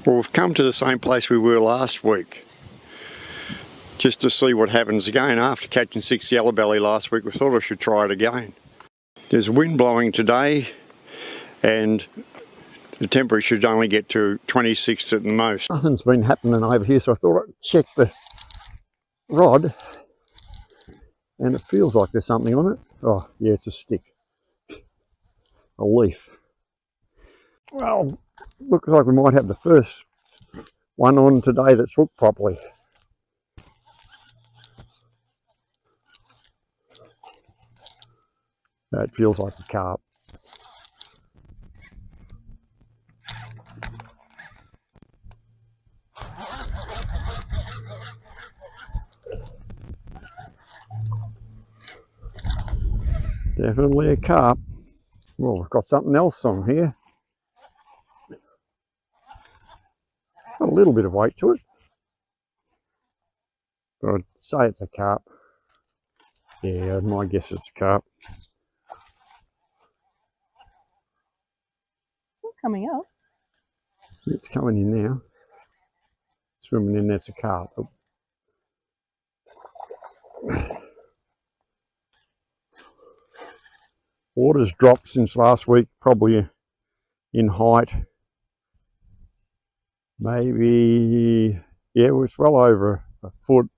Well, we've come to the same place we were last week, just to see what happens again. After catching 6 yellow belly last week, we thought I should try it again. There's wind blowing today, and the temperature should only get to 26 at the most. Nothing's been happening over here, so I thought I'd check the rod, and it feels like there's something on it. Oh, yeah, it's a stick, a leaf. Well, looks like we might have the first one on today that's hooked properly. That feels like a carp. Definitely a carp. Well, we've got something else on here. Got a little bit of weight to it, but I'd say it's a carp. Yeah, my guess it's a carp. Coming up. It's coming in now. Swimming in, that's a carp. Water's dropped since last week, probably in height. Maybe, yeah, it was well over a foot,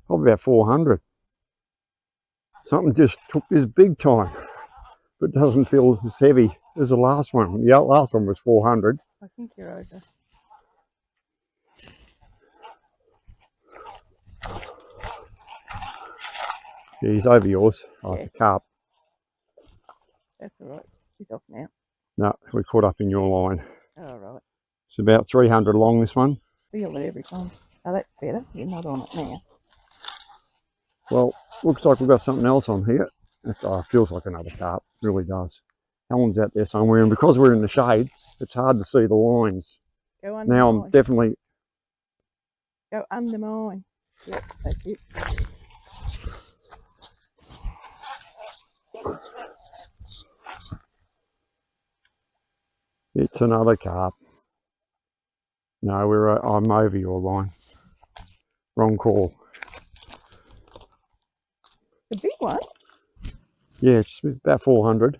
probably about 400. Something just took this big time, but doesn't feel as heavy as the last one. The last one was 400. I think you're over. Yeah, he's over yours. Oh, it's a carp. That's all right. He's off now. No, we caught up in your line. All right. It's about 300 long, this one. Feel it every time. Oh, that's better. You're not on it now. Well, looks like we've got something else on here. It feels like another carp, really does. Helen's out there somewhere, and because we're in the shade, it's hard to see the lines. Go under now mine. I'm definitely... Go under mine. Yep, that's it. It's another carp. No, I'm over your line. Wrong call. The big one? Yeah, it's about 400.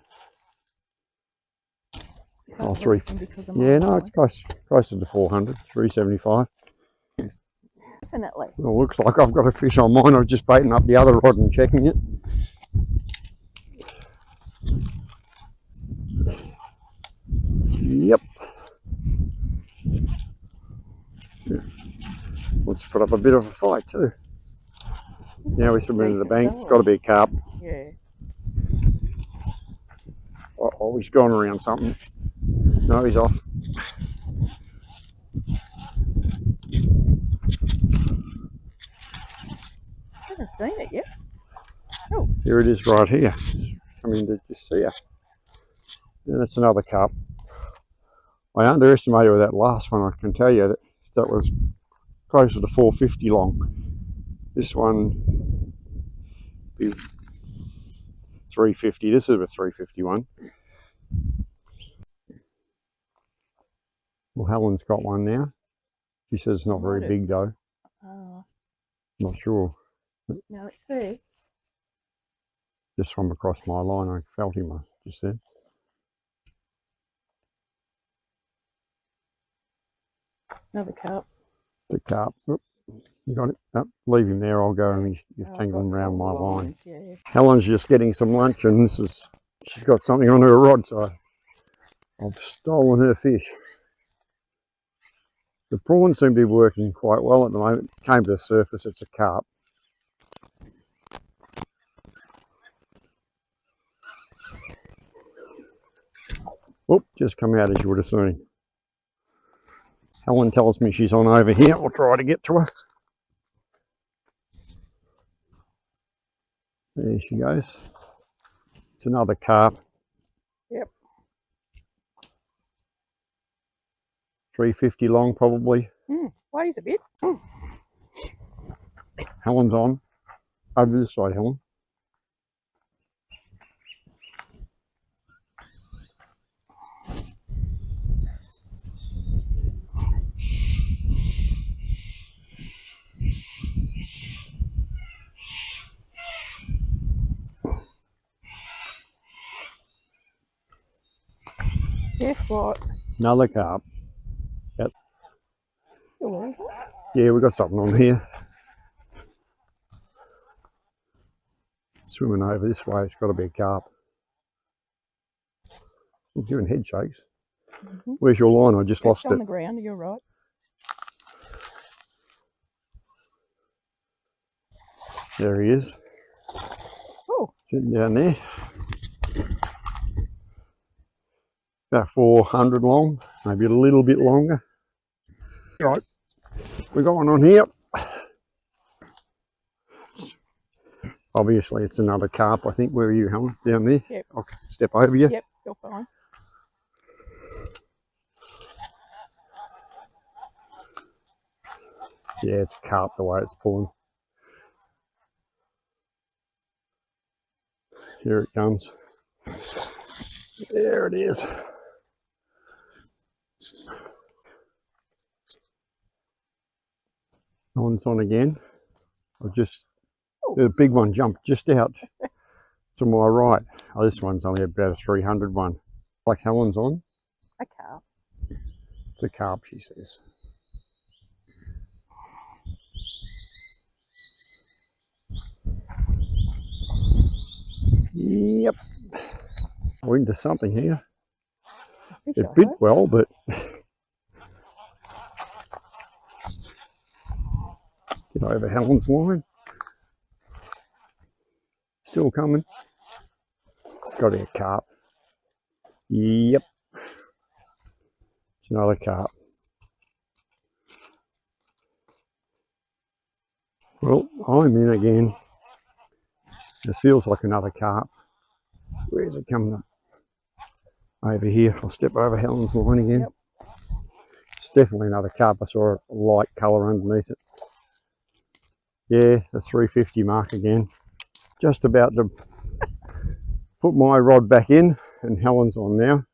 Oh, three. Yeah, no, it's closer to 400, 375. Definitely. Well, looks like I've got a fish on mine. I'm just baiting up the other rod and checking it. Yep. Yeah. Let's put up a bit of a fight too. Now we swim into the bank. It's got to be a carp. Yeah. Oh, he's gone around something. No, he's off. I haven't seen it yet. Oh. Here it is right here. I mean, just see it. Yeah, that's another carp. I underestimated that last one. I can tell you that was closer to 450 long. This one be 350. This is a 351. Well, Helen's got one now. She says it's not very big though. Not sure. No, it's there. Just swam across my line. I felt him just then. Another carp. The carp. Oop, you got it? Oh, leave him there. I'll go and you've tangled him around my line. Yeah. Helen's just getting some lunch, and she's got something on her rod, so I've stolen her fish. The prawns seem to be working quite well at the moment. Came to the surface, it's a carp. Whoop, just come out as you would have seen. Helen tells me she's on over here. I'll try to get to her. There she goes. It's another carp. Yep. 350 long probably. Weighs a bit. Helen's on. Over this side, Helen. Guess what? Another carp. Yep. Oh, Yeah, we've got something on here. Swimming over this way, it's got to be a carp. I'm giving head shakes. Where's your line? I just lost on it. the ground, you're right. There he is. Oh, Sitting down there. About 400 long, maybe a little bit longer. Right, we got one on here. Obviously, it's another carp, I think. Where are you, Helen? Down there? yep. I'll step over you. Yep, you're fine. Yeah, it's a carp the way it's pulling. Here it comes. There it is. One's on again. The big one jumped just out to my right. Oh, this one's only about a 300 one. Like Helen's on. A carp. It's a carp, she says. Yep. We're into something here. It bit well, but get over Helen's line. Still coming. It's got to be a carp. Yep. It's another carp. Well, I'm in again. It feels like another carp. Where's it coming up? Over here. I'll step over Helen's line again. Yep. It's definitely another carp. I saw a light colour underneath it. Yeah, the 350 mark again. Just about to put my rod back in, and Helen's on now.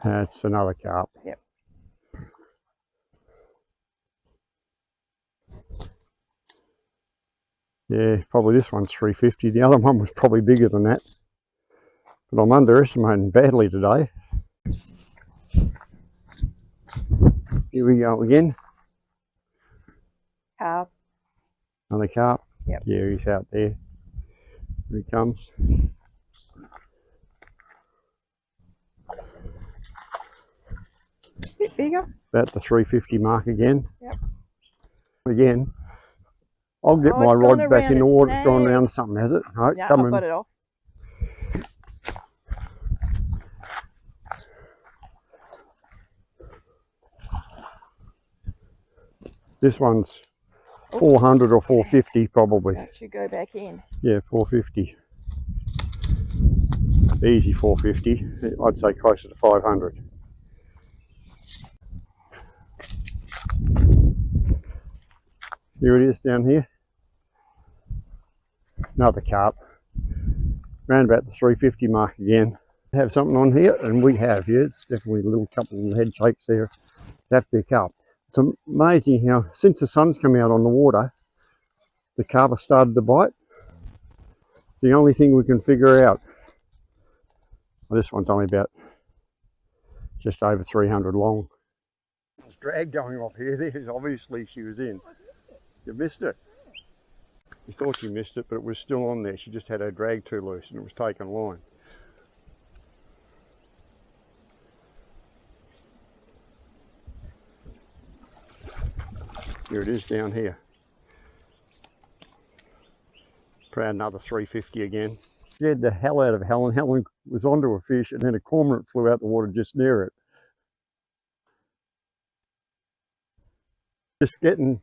That's another carp. Yep. Yeah, probably this one's 350. The other one was probably bigger than that. But I'm underestimating badly today. Here we go again. Carp. Another carp. Yep. Yeah, he's out there. Here he comes. Bit bigger. About the 350 mark again. Yep. Again. I'll get my rod back in the water. It's gone around something, has it? No, it's coming. I've got it off. This one's 400 or 450 probably. That should go back in. Yeah, 450. Easy 450. I'd say closer to 500. Here it is down here. Another carp. Round about the 350 mark again. Have something on here, and we have. Yeah, it's definitely a little couple of head shakes there. It'd have to be a carp. It's amazing how, since the sun's come out on the water, the carp have started to bite. It's the only thing we can figure out. Well, this one's only about just over 300 long. There's drag going off here. There's obviously she was in. You missed it. You thought you missed it, but it was still on there. She just had her drag too loose and it was taking line. Here it is down here. Proud another 350 again. Scared the hell out of Helen. Helen was onto a fish and then a cormorant flew out the water just near it. Just getting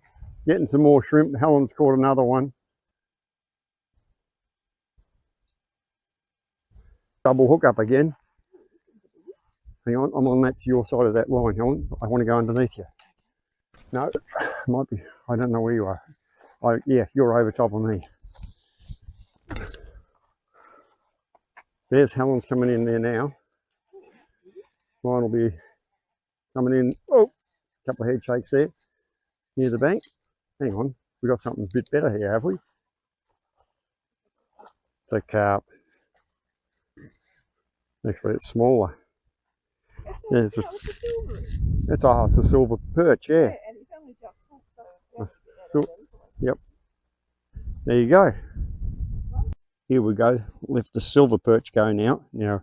some more shrimp. Helen's caught another one. Double hook up again. Hang on, I'm on that to your side of that line, Helen. I want to go underneath you. No, might be. I don't know where you are. Yeah, you're over top of me. There's Helen's coming in there now. Mine will be coming in. Oh, a couple of head shakes there near the bank. Hang on, We got something a bit better here, have we? It's a carp. Actually, it's smaller. Yeah, it's a silver perch, yeah. And it's only just full, so Yep. There you go. Here we go. Let the silver perch go now. Now,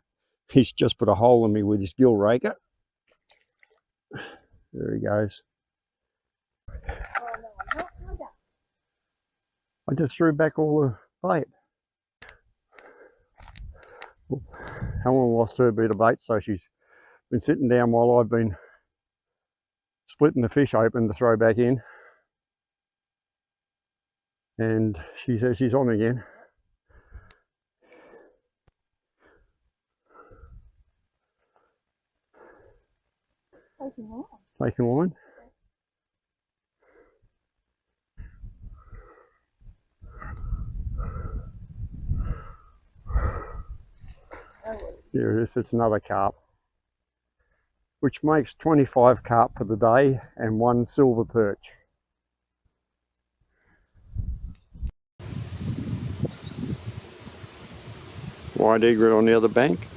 he's just put a hole in me with his gill raker. There he goes. I just threw back all the bait. Helen lost her bit of bait, so she's been sitting down while I've been splitting the fish open to throw back in. And she says she's on again. Taking line. Here it is, it's another carp, which makes 25 carp for the day and 1 silver perch. Wide egret on the other bank.